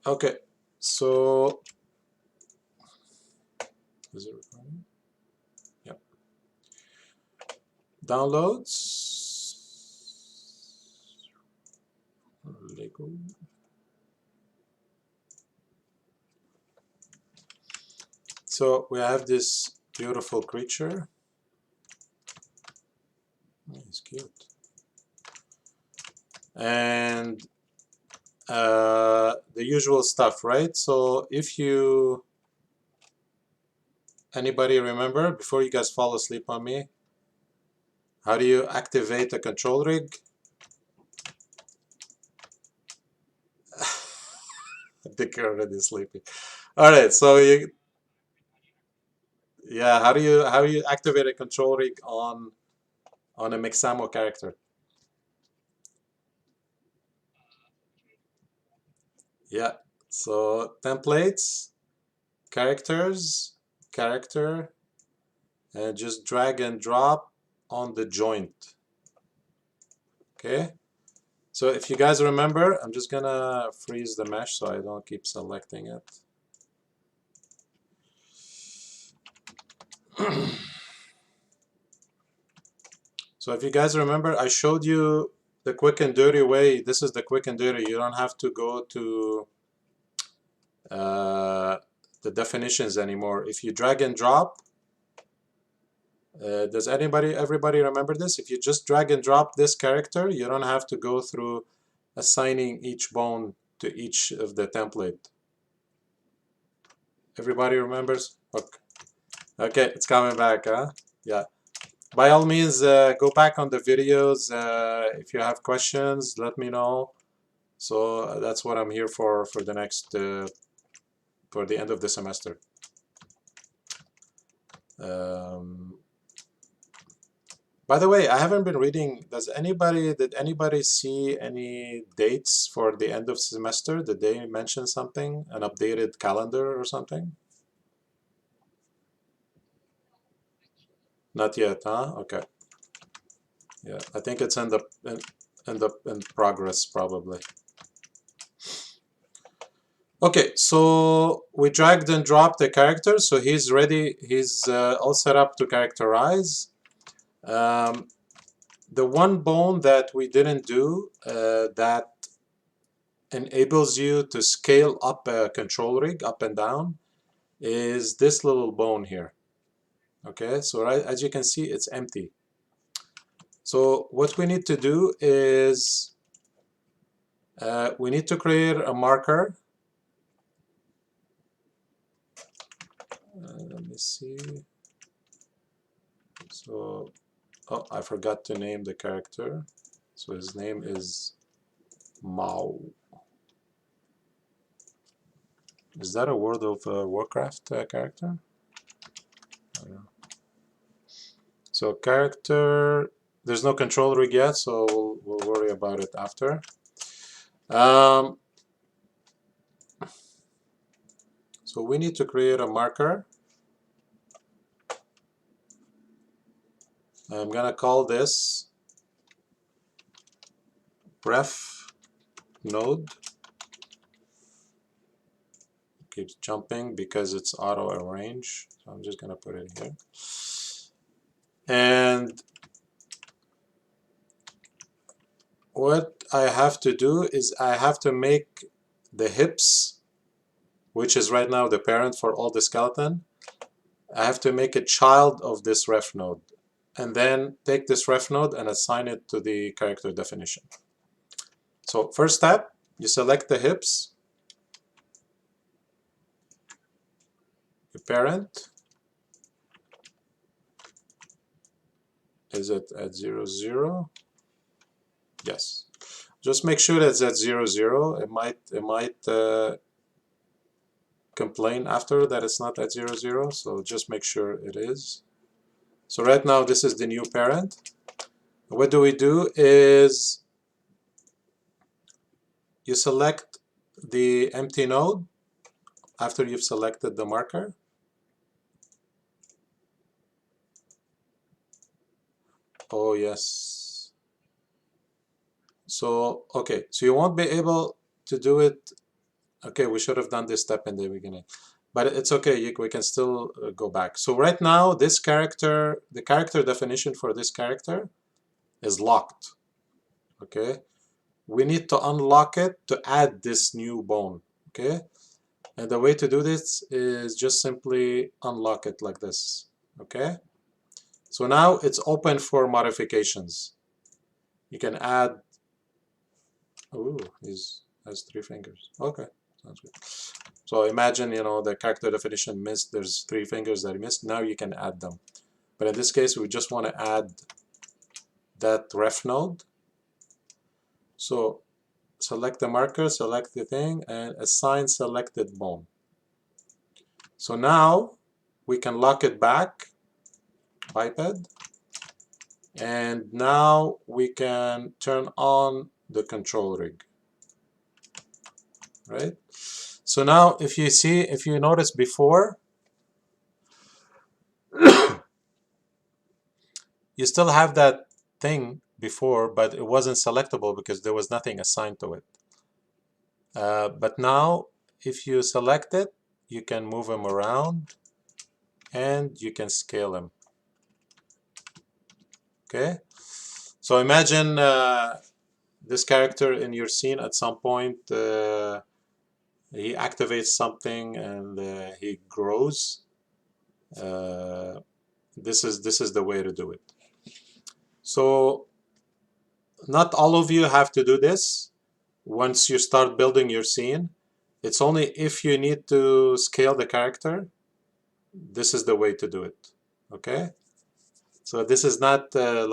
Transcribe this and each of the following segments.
Okay, so is it recording? Yep. Downloads. Lego. So we have this beautiful creature. Oh, he's cute. And the usual stuff, right? So if you, anybody remember, before you guys fall asleep on me, how do you activate a control rig? I think you're already sleeping. All right, so you, yeah, how do you activate a control rig on a Mixamo character? Yeah, so templates, characters, character, and just drag and drop on the joint. Okay, so if you guys remember, I'm just gonna freeze the mesh so I don't keep selecting it. So if you guys remember, I showed you the quick and dirty way. This is the quick and dirty. You don't have to go to uh, the definitions anymore. If you drag and drop, does everybody remember this? If you just drag and drop this character, you don't have to go through assigning each bone to each of the template. Everybody remembers? Okay, okay, it's coming back, huh? Yeah. By all means, go back on the videos. If you have questions, let me know. So that's what I'm here for the next, for the end of the semester. Um, By the way, I haven't been reading. Did anybody see any dates for the end of semester? Did they mention something? An updated calendar or something? Not yet, huh? Okay. Yeah, I think it's in progress probably. Okay, so we dragged and dropped the character, so he's ready. He's all set up to characterize. Um, the one bone that we didn't do that enables you to scale up a control rig up and down is this little bone here. Okay, so right, as you can see, it's empty. So what we need to do is we need to create a marker. Let me see. So, oh, I forgot to name the character. So his name is Mao. Is that a World of Warcraft character? I don't know. So character, there's no control rig yet, so we'll worry about it after. So we need to create a marker. I'm gonna call this ref node. Keeps jumping because it's auto arrange. So I'm just gonna put it here. And what I have to do is I have to make the hips, which is right now the parent for all the skeleton. I have to make a child of this ref node and then take this ref node and assign it to the character definition. So first step, you select the hips, your parent. Is it at 0, 0? Yes. Just make sure that's at 0, 0. It might complain after that it's not at 0, 0. So just make sure it is. So right now this is the new parent. What do we do is you select the empty node after you've selected the marker. Oh yes. So okay, so you won't be able to do it Okay, we should have done this step in the beginning. But it's okay, we can still go back. So right now, this character, the character definition for this character is locked. Okay, we need to unlock it to add this new bone. Okay, and the way to do this is just simply unlock it like this. Okay, so now it's open for modifications. You can add. Oh, he has 3 fingers. Okay, sounds good. So imagine, the character definition missed. There's 3 fingers that he missed. Now you can add them. But in this case, we just want to add that ref node. So select the marker, select the thing, and assign selected bone. So now we can lock it back, biped, and now we can turn on the control rig, right? So now if you notice before, you still have that thing before, but it wasn't selectable because there was nothing assigned to it. But now if you select it, you can move him around and you can scale him. Okay, so imagine this character in your scene at some point, he activates something and he grows. This is the way to do it. So not all of you have to do this. Once you start building your scene, it's only if you need to scale the character, this is the way to do it. Okay, so this is not I'm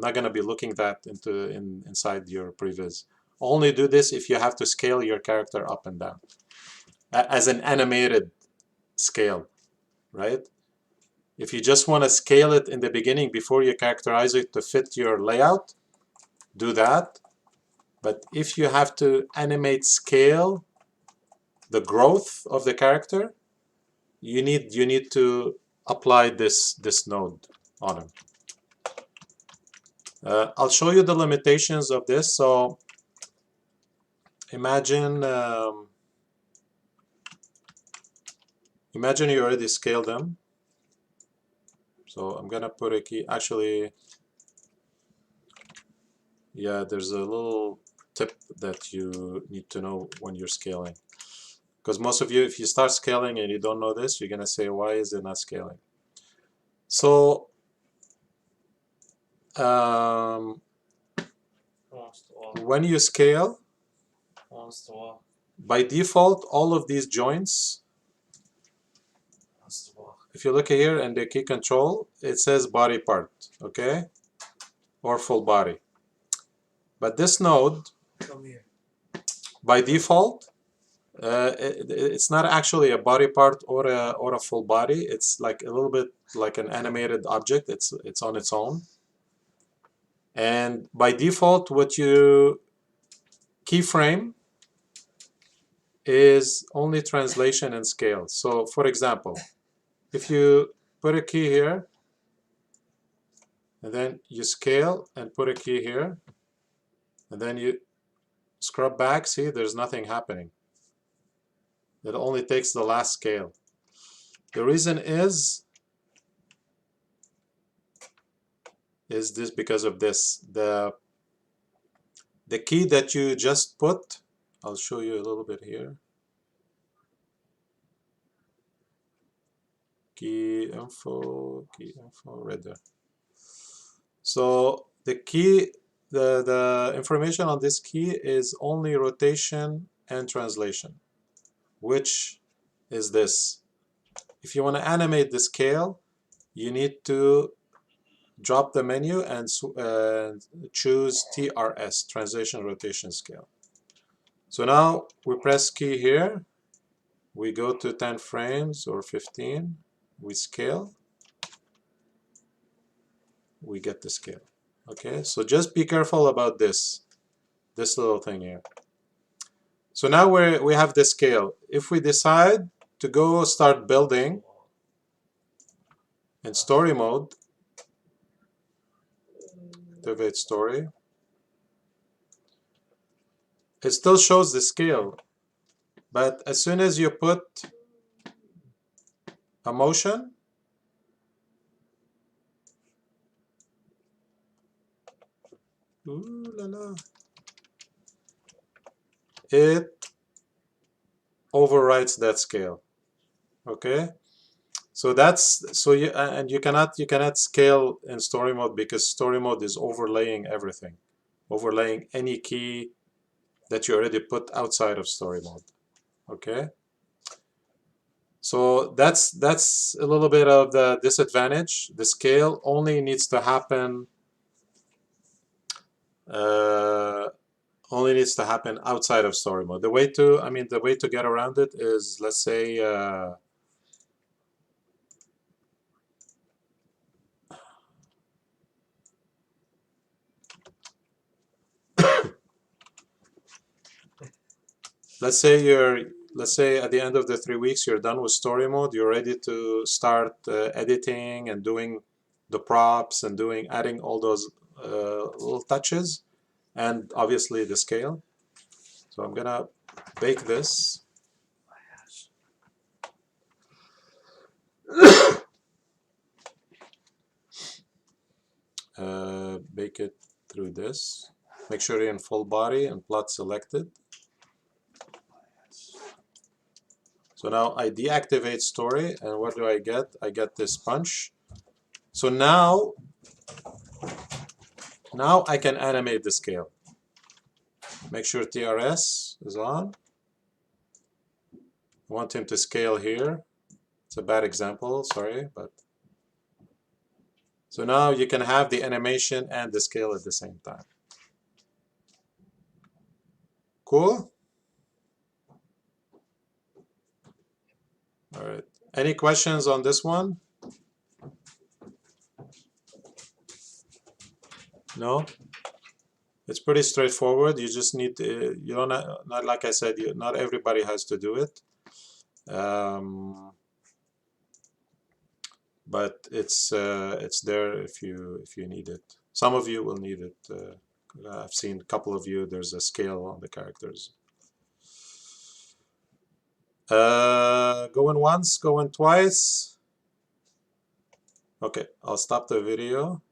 not going to be looking that inside your previs. Only do this if you have to scale your character up and down as an animated scale, right? If you just want to scale it in the beginning before you characterize it to fit your layout, do that. But if you have to animate scale the growth of the character, you need to apply this node on him. I'll show you the limitations of this. So imagine you already scaled them. So I'm gonna put a key. Actually, yeah, there's a little tip that you need to know when you're scaling. Because most of you, if you start scaling and you don't know this, you're gonna say, why is it not scaling? So when you scale, by default, all of these joints, if you look here in the key control, it says body part, okay? Or full body. But this node, by default, it's not actually a body part or a full body. It's like a little bit like an animated object. It's on its own. And by default, what you keyframe is only translation and scale. So for example, if you put a key here, and then you scale and put a key here, and then you scrub back, see, there's nothing happening. It only takes the last scale. The reason is this because of this. The key that you just put, I'll show you a little bit here. Key info, right there. So the key, the information on this key is only rotation and translation, which is this. If you want to animate the scale, you need to drop the menu and choose TRS, translation rotation scale. So now we press key here, we go to 10 frames or 15, we scale, we get the scale. Okay, so just be careful about this little thing here. So now we have the scale. If we decide to go start building in story mode, activate story, it still shows the scale. But as soon as you put a motion, ooh la la, it overwrites that scale. Okay, so that's so you and you cannot scale in story mode because story mode is overlaying everything, overlaying any key that you already put outside of story mode. Okay, so that's a little bit of the disadvantage. The scale only needs to happen uh, outside of story mode. The way to, I mean, the way to get around it is, let's say, let's say at the end of the 3 weeks you're done with story mode. You're ready to start editing and doing the props and adding all those little touches, and obviously the scale. So I'm gonna bake this. Bake it through this. Make sure you're in full body and plot selected. So now I deactivate story, and what do I get? I get this punch. So now I can animate the scale. Make sure TRS is on. I want him to scale here. It's a bad example, sorry, but so now you can have the animation and the scale at the same time. Cool? All right. Any questions on this one? No? It's pretty straightforward. You just need to, you don't, not like I said, not everybody has to do it. But it's there if you need it. Some of you will need it. I've seen a couple of you. There's a scale on the characters. Going once, going twice. Okay, I'll stop the video.